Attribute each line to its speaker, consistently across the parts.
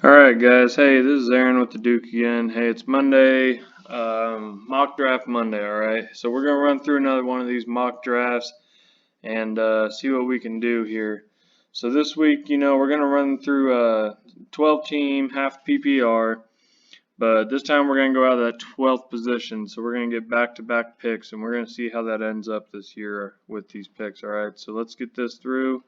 Speaker 1: Alright guys, hey, this is Aaron with the Duke again. Hey, it's Monday, mock draft Monday, alright? So we're going to run through another one of these mock drafts and see what we can do here. So this week, we're going to run through a 12 team, half PPR, but this time we're going to go out of that 12th position. So we're going to get back-to-back picks and we're going to see how that ends up this year with these picks, alright? So let's get this through.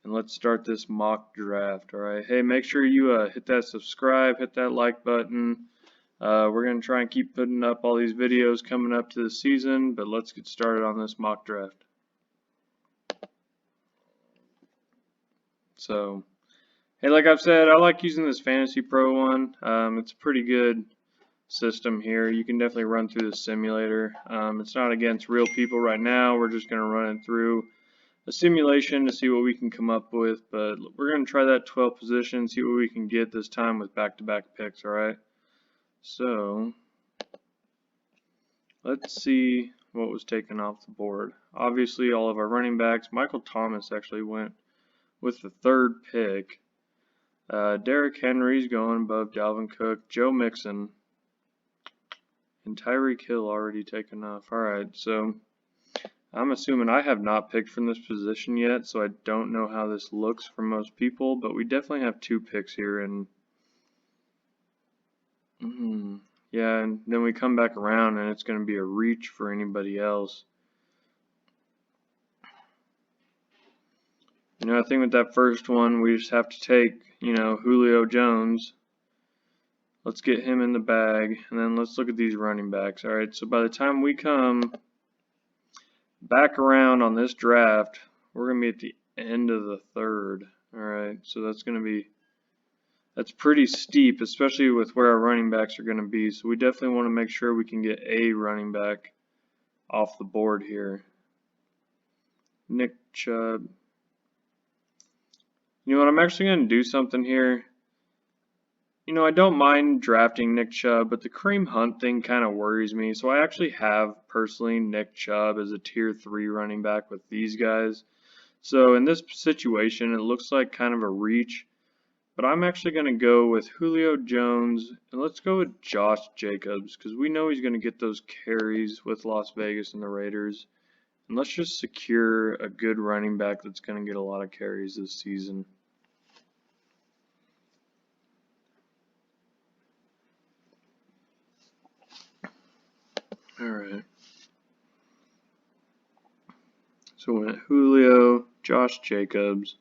Speaker 1: And let's start this mock draft, alright? Hey, make sure you hit that subscribe, hit that like button. We're going to try and keep putting up all these videos coming up to the season, but let's get started on this mock draft. So, hey, like I've said, I like using this Fantasy Pro one. It's a pretty good system here. You can definitely run through the simulator. It's not against real people right now. We're just going to run it through a simulation to see what we can come up with, but we're going to try that 12th position, see what we can get this time with back-to-back picks, alright? So, let's see what was taken off the board. Obviously, all of our running backs. Michael Thomas actually went with the 3rd pick. Derrick Henry's going above Dalvin Cook. Joe Mixon. And Tyreek Hill already taken off. Alright, so I'm assuming I have not picked from this position yet, so I don't know how this looks for most people, but we definitely have 2 picks here, and yeah, and then we come back around and it's going to be a reach for anybody else. I think with that first one, we just have to take, Julio Jones. Let's get him in the bag, and then let's look at these running backs. Alright, so by the time we come back around on this draft, we're going to be at the end of the 3rd. Alright, so that's pretty steep, especially with where our running backs are going to be. So we definitely want to make sure we can get a running back off the board here. Nick Chubb. You know what, I'm actually going to do something here. I don't mind drafting Nick Chubb, but the Kareem Hunt thing kind of worries me. So I actually have, personally, Nick Chubb as a tier 3 running back with these guys. So in this situation, it looks like kind of a reach. But I'm actually going to go with Julio Jones, and let's go with Josh Jacobs, because we know he's going to get those carries with Las Vegas and the Raiders. And let's just secure a good running back that's going to get a lot of carries this season. Alright. So we went Julio, Josh Jacobs,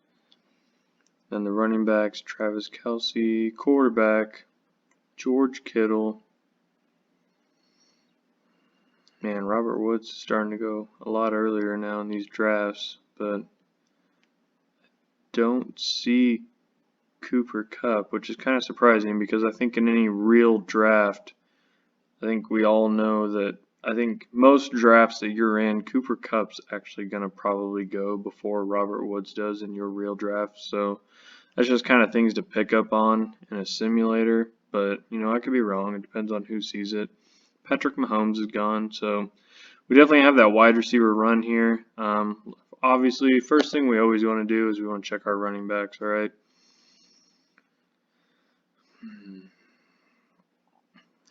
Speaker 1: then the running backs, Travis Kelce, quarterback, George Kittle. Man, Robert Woods is starting to go a lot earlier now in these drafts, but don't see Cooper Kupp, which is kind of surprising because I think in any real draft, I think we all know that I think most drafts that you're in, Cooper Kupp's actually going to probably go before Robert Woods does in your real draft. So that's just kind of things to pick up on in a simulator. But, I could be wrong. It depends on who sees it. Patrick Mahomes is gone. So we definitely have that wide receiver run here. Obviously, first thing we always want to do is we want to check our running backs, all right?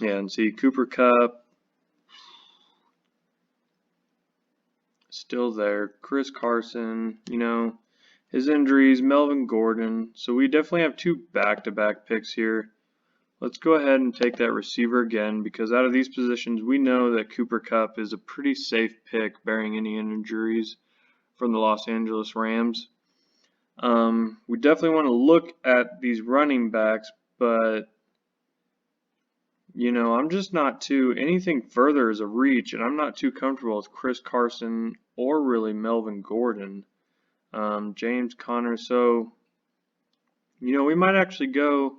Speaker 1: Yeah, and see Cooper Kupp. Still there. Chris Carson, his injuries, Melvin Gordon. So we definitely have 2 back-to-back picks here. Let's go ahead and take that receiver again, because out of these positions, we know that Cooper Kupp is a pretty safe pick, barring any injuries from the Los Angeles Rams. We definitely want to look at these running backs, but I'm just not too, anything further is a reach, and I'm not too comfortable with Chris Carson or really Melvin Gordon, James Conner. So, we might actually go,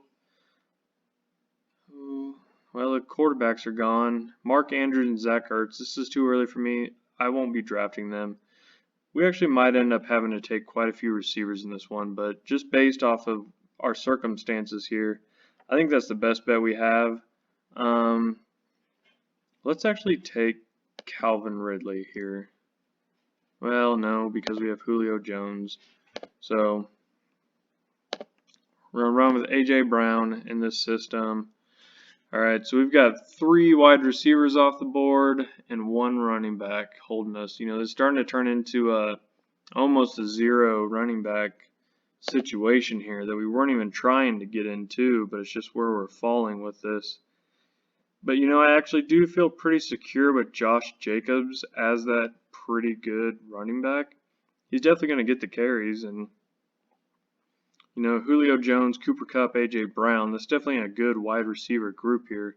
Speaker 1: well, the quarterbacks are gone. Mark Andrews and Zach Ertz. This is too early for me. I won't be drafting them. We actually might end up having to take quite a few receivers in this one, but just based off of our circumstances here, I think that's the best bet we have. Let's actually take Calvin Ridley here. Well, no, because we have Julio Jones. So We're going to run with A.J. Brown in this system. Alright, so we've got 3 wide receivers off the board and 1 running back holding us. You know, it's starting to turn into almost a 0 running back situation here that we weren't even trying to get into, but it's just where we're falling with this. But you know, I actually do feel pretty secure with Josh Jacobs as that pretty good running back. He's definitely going to get the carries, and you know, Julio Jones, Cooper Kupp, A.J. Brown, that's definitely a good wide receiver group here.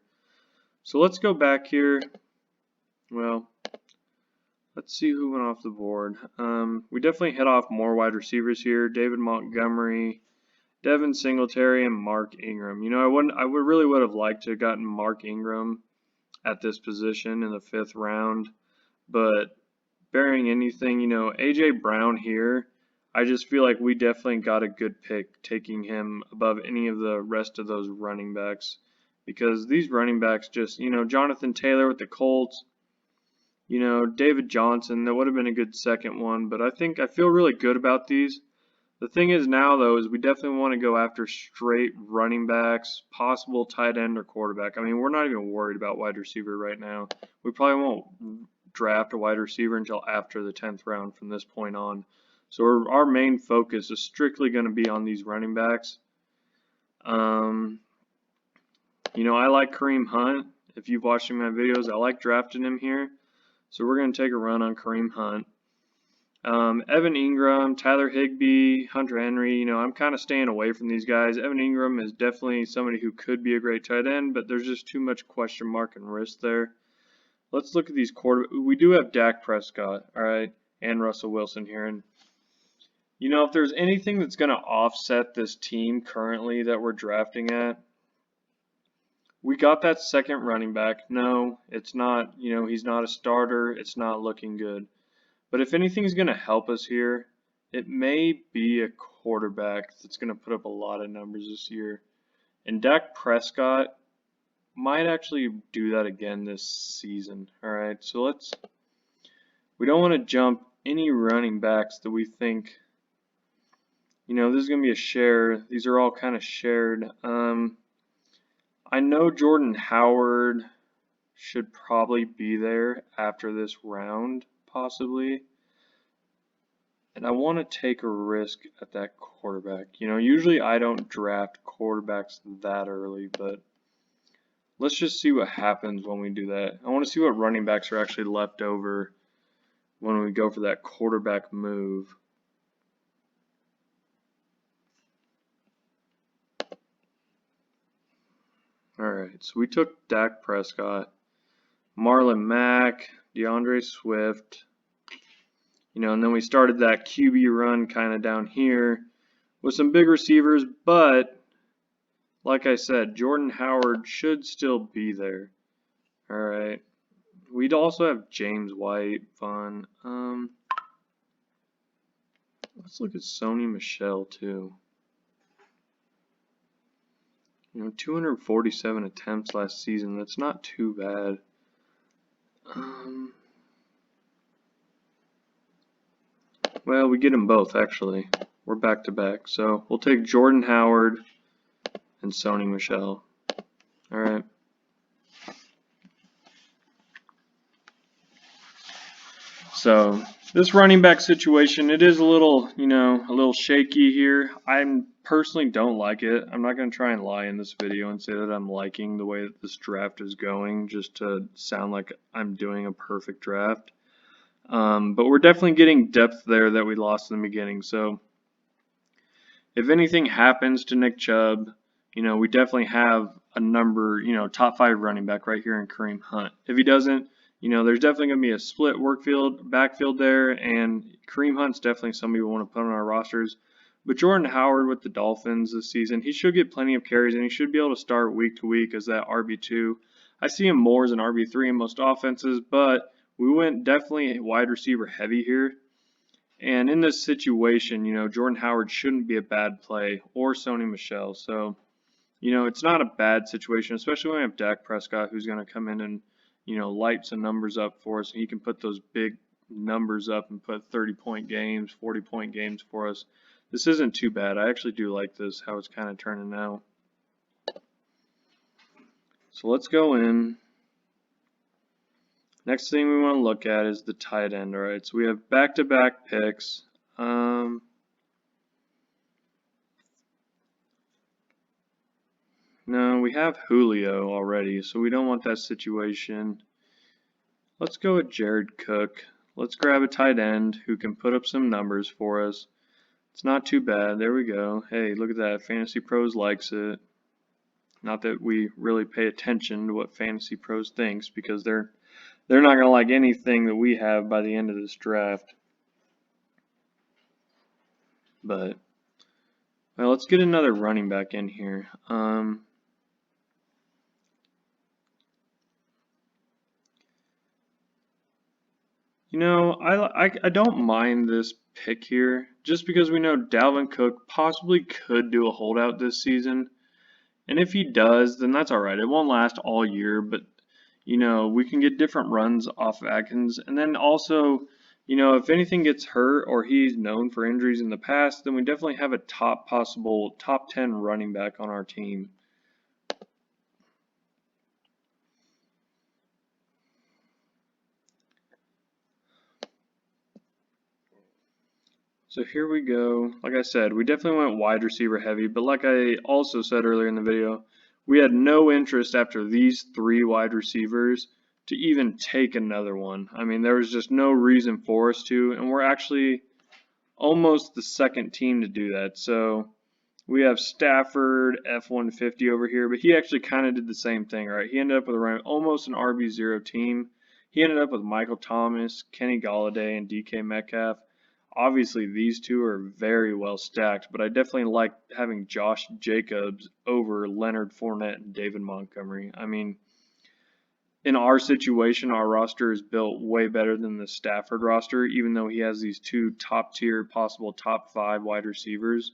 Speaker 1: So let's go back here. Well, let's see who went off the board. We definitely hit off more wide receivers here. David Montgomery, Devin Singletary, and Mark Ingram. You know, I really would have liked to have gotten Mark Ingram at this position in the 5th round, but bearing anything, you know, A.J. Brown here, I just feel like we definitely got a good pick taking him above any of the rest of those running backs, because these running backs just, you know, Jonathan Taylor with the Colts, you know, David Johnson, that would have been a good second one, but I feel really good about these. The thing is now, though, is we definitely want to go after straight running backs, possible tight end or quarterback. I mean, we're not even worried about wide receiver right now. We probably won't draft a wide receiver until after the 10th round from this point on. So our main focus is strictly going to be on these running backs. You know, I like Kareem Hunt. If you've watched my videos, I like drafting him here. So we're going to take a run on Kareem Hunt. Evan Ingram, Tyler Higbee, Hunter Henry, you know, I'm kind of staying away from these guys. Evan Ingram is definitely somebody who could be a great tight end, but there's just too much question mark and risk there. Let's look at these We do have Dak Prescott, all right, and Russell Wilson here. And, you know, if there's anything that's going to offset this team currently that we're drafting at, we got that second running back. No, it's not, you know, he's not a starter. It's not looking good. But if anything's going to help us here, it may be a quarterback that's going to put up a lot of numbers this year. And Dak Prescott might actually do that again this season. All right, so we don't want to jump any running backs that we think, you know, this is going to be a share. These are all kind of shared. I know Jordan Howard should probably be there after this round, possibly. And I want to take a risk at that quarterback. You know, usually I don't draft quarterbacks that early, but let's just see what happens when we do that. I want to see what running backs are actually left over when we go for that quarterback move. Alright, so we took Dak Prescott, Marlon Mack, DeAndre Swift, you know, and then we started that QB run kind of down here with some big receivers, but like I said, Jordan Howard should still be there. Alright, we'd also have James White, fun. Let's look at Sony Michel too. You know, 247 attempts last season. That's not too bad. Well, we get them both, actually. We're back to back. So we'll take Jordan Howard and Sony Michel. All right. So this running back situation, it is a little, you know, a little shaky here. I personally don't like it. I'm not going to try and lie in this video and say that I'm liking the way that this draft is going just to sound like I'm doing a perfect draft. But we're definitely getting depth there that we lost in the beginning. So if anything happens to Nick Chubb, you know, we definitely have a number, you know, top 5 running back right here in Kareem Hunt. If he doesn't, you know, there's definitely going to be a split backfield there, and Kareem Hunt's definitely somebody we want to put on our rosters. But Jordan Howard with the Dolphins this season, he should get plenty of carries, and he should be able to start week to week as that RB2. I see him more as an RB3 in most offenses, but we went definitely wide receiver heavy here. And in this situation, you know, Jordan Howard shouldn't be a bad play, or Sony Michel. So, you know, it's not a bad situation, especially when we have Dak Prescott, who's going to come in and, you know, light some numbers up for us. He can put those big numbers up and put 30-point games, 40-point games for us. this isn't too bad. I actually do like this, how it's kind of turning out. So let's go in. Next thing we want to look at is the tight end. Alright, so we have back-to-back picks. No, we have Julio already, so we don't want that situation. Let's go with Jared Cook. Let's grab a tight end who can put up some numbers for us. It's not too bad. There we go. Hey, look at that. Fantasy Pros likes it. Not that we really pay attention to what Fantasy Pros thinks, because they're not going to like anything that we have by the end of this draft. But well, let's get another running back in here. You know, I don't mind this pick here, just because we know Dalvin Cook possibly could do a holdout this season. And if he does, then that's alright. It won't last all year, but, you know, we can get different runs off of Atkins. And then also, you know, if anything gets hurt or he's known for injuries in the past, then we definitely have a possible top 10 running back on our team. So here we go. Like I said, we definitely went wide receiver heavy, but like I also said earlier in the video, we had no interest after these 3 wide receivers to even take another one. I mean, there was just no reason for us to, and we're actually almost the second team to do that. So we have Stafford F-150 over here, but he actually kind of did the same thing, right? He ended up with almost an RB0 team. He ended up with Michael Thomas, Kenny Golladay, and DK Metcalf. Obviously, these two are very well stacked, but I definitely like having Josh Jacobs over Leonard Fournette and David Montgomery. I mean, in our situation, our roster is built way better than the Stafford roster, even though he has these 2 top-tier, possible top 5 wide receivers.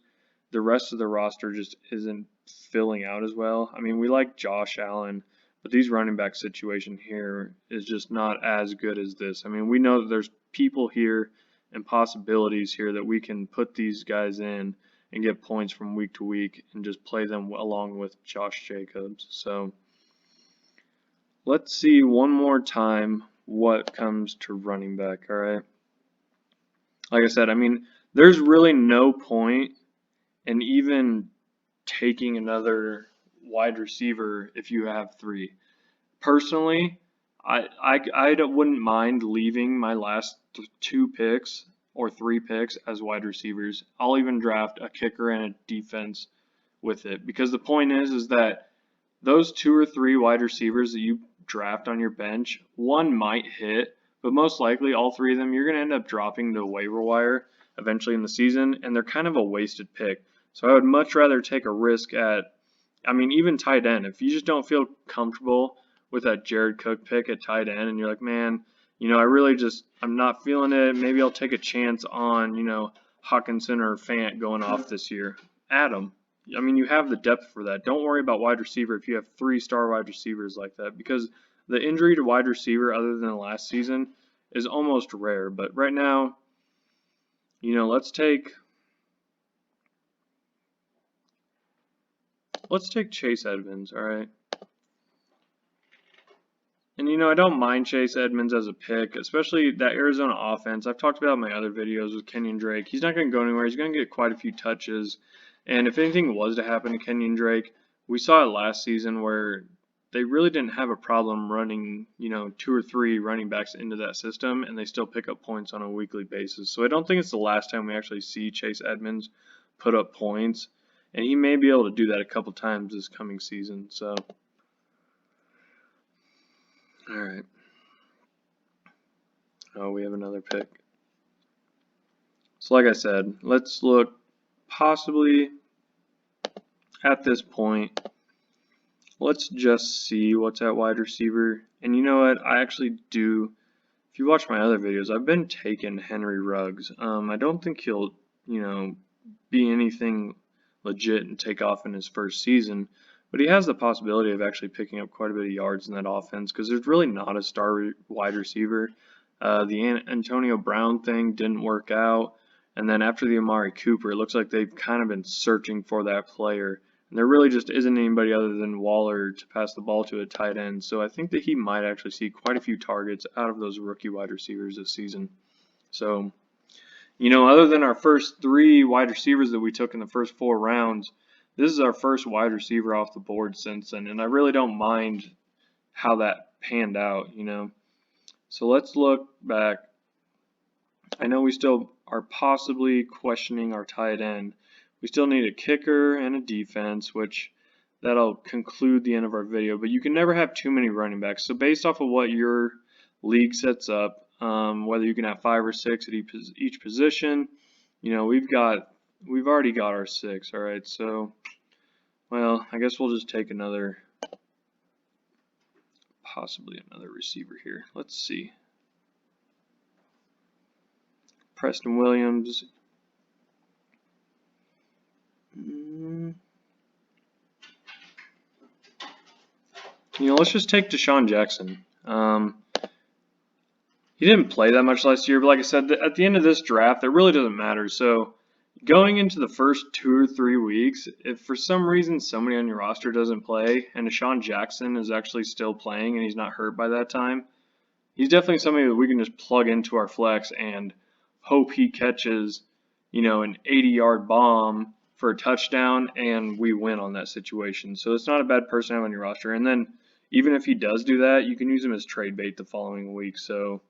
Speaker 1: The rest of the roster just isn't filling out as well. I mean, we like Josh Allen, but these running back situation here is just not as good as this. I mean, we know that there's people here and possibilities here that we can put these guys in and get points from week to week and just play them along with Josh Jacobs. So let's see one more time what comes to running back, all right? Like I said, I mean, there's really no point in even taking another wide receiver if you have 3. Personally, I wouldn't mind leaving my last 2 picks or 3 picks as wide receivers. I'll even draft a kicker and a defense with it, because the point is that those 2 or 3 wide receivers that you draft on your bench, one might hit, but most likely all 3 of them you're going to end up dropping to waiver wire eventually in the season, and they're kind of a wasted pick. So I would much rather take a risk at, I mean, even tight end. If you just don't feel comfortable with that Jared Cook pick at tight end and you're like, man, you know, I'm not feeling it. Maybe I'll take a chance on, you know, Hawkinson or Fant going off this year. Add them. I mean, you have the depth for that. Don't worry about wide receiver if you have 3-star wide receivers like that, because the injury to wide receiver other than last season is almost rare. But right now, you know, let's take Chase Edmonds, all right? And, you know, I don't mind Chase Edmonds as a pick, especially that Arizona offense. I've talked about in my other videos with Kenyon Drake. He's not going to go anywhere. He's going to get quite a few touches. And if anything was to happen to Kenyon Drake, we saw it last season where they really didn't have a problem running, you know, 2 or 3 running backs into that system, and they still pick up points on a weekly basis. So I don't think it's the last time we actually see Chase Edmonds put up points. And he may be able to do that a couple times this coming season. So, all right. Oh, we have another pick. So like I said, let's look possibly at this point. Let's just see what's at wide receiver. And you know what? I actually do. If you watch my other videos, I've been taking Henry Ruggs. I don't think he'll, you know, be anything legit and take off in his first season, but he has the possibility of actually picking up quite a bit of yards in that offense, because there's really not a star wide receiver. The Antonio Brown thing didn't work out, And then after the Amari Cooper, it looks like they've kind of been searching for that player. And there really just isn't anybody other than Waller to pass the ball to a tight end. So I think that he might actually see quite a few targets out of those rookie wide receivers this season. So, other than our first 3 wide receivers that we took in the first 4 rounds, this is our first wide receiver off the board since then. And I really don't mind how that panned out, So let's look back. I know we still are possibly questioning our tight end. We still need a kicker and a defense, which that'll conclude the end of our video. But you can never have too many running backs. So based off of what your league sets up, whether you can have 5 or 6 at each position, we've already got our 6. All right, so well, I guess we'll just take possibly another receiver here. Let's see. Preston Williams. Let's just take Deshaun Jackson. He didn't play that much last year, but like I said, at the end of this draft, it really doesn't matter. So going into the first 2 or 3 weeks, if for some reason somebody on your roster doesn't play and Deshaun Jackson is actually still playing and he's not hurt by that time, he's definitely somebody that we can just plug into our flex and hope he catches, an 80-yard bomb for a touchdown and we win on that situation. So it's not a bad person to have on your roster. And then even if he does do that, you can use him as trade bait the following week. So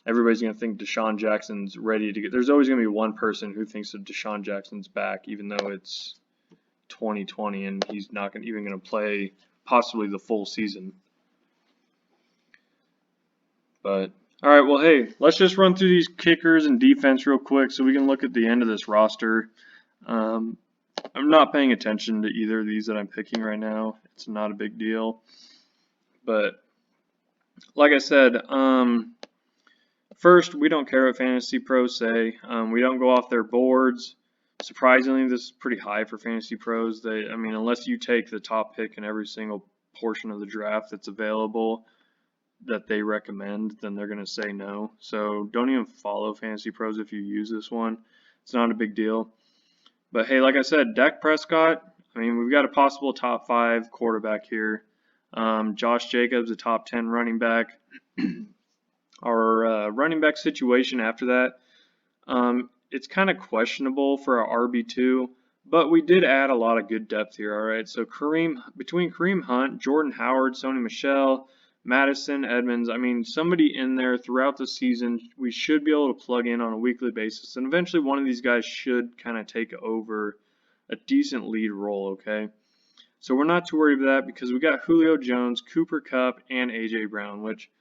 Speaker 1: everybody's going to think Deshaun Jackson's ready to get. There's always going to be one person who thinks that Deshaun Jackson's back, even though it's 2020 and he's not even going to play possibly the full season. But all right, well, hey, let's just run through these kickers and defense real quick so we can look at the end of this roster. I'm not paying attention to either of these that I'm picking right now. It's not a big deal. But like I said, first, we don't care what Fantasy Pros say. We don't go off their boards. Surprisingly, this is pretty high for Fantasy Pros. Unless you take the top pick in every single portion of the draft that's available that they recommend, then they're going to say no. So don't even follow Fantasy Pros if you use this one. It's not a big deal. But hey, like I said, Dak Prescott, we've got a possible top 5 quarterback here. Josh Jacobs, a top 10 running back. Our running back situation after that, it's kind of questionable for our RB2, but we did add a lot of good depth here, all right? So between Kareem Hunt, Jordan Howard, Sony Michel, Madison, Edmonds, somebody in there throughout the season we should be able to plug in on a weekly basis, and eventually one of these guys should kind of take over a decent lead role, okay? So we're not too worried about that because we got Julio Jones, Cooper Kupp, and A.J. Brown, which,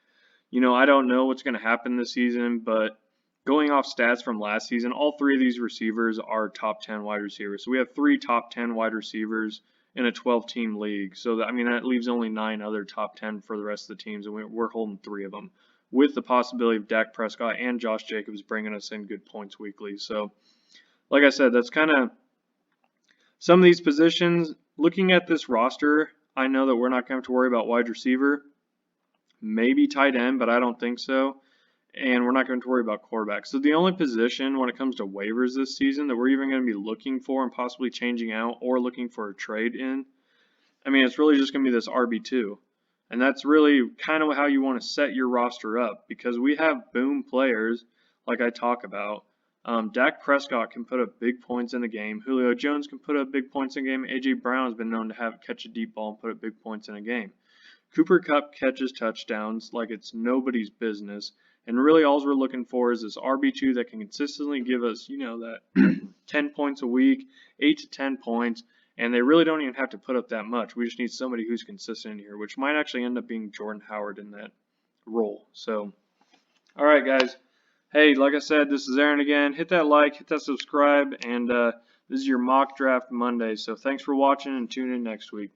Speaker 1: I don't know what's going to happen this season, but going off stats from last season, all 3 of these receivers are top 10 wide receivers. So we have 3 top 10 wide receivers in a 12-team league. So that leaves only 9 other top 10 for the rest of the teams, and we're holding 3 of them, with the possibility of Dak Prescott and Josh Jacobs bringing us in good points weekly. So, like I said, that's kind of some of these positions. Looking at this roster, I know that we're not going to have to worry about wide receiver, maybe tight end, but I don't think so. And we're not going to worry about quarterback. So the only position when it comes to waivers this season that we're even going to be looking for and possibly changing out or looking for a trade in, it's really just going to be this RB2. And that's really kind of how you want to set your roster up, because we have boom players like I talk about. Dak Prescott can put up big points in the game. Julio Jones can put up big points in the game. A.J. Brown has been known to catch a deep ball and put up big points in a game. Cooper Kupp catches touchdowns like it's nobody's business. And really all we're looking for is this RB2 that can consistently give us, that 10 points a week, 8 to 10 points. And they really don't even have to put up that much. We just need somebody who's consistent here, which might actually end up being Jordan Howard in that role. So, all right, guys. Hey, like I said, this is Aaron again. Hit that like, hit that subscribe, and this is your Mock Draft Monday. So thanks for watching, and tune in next week.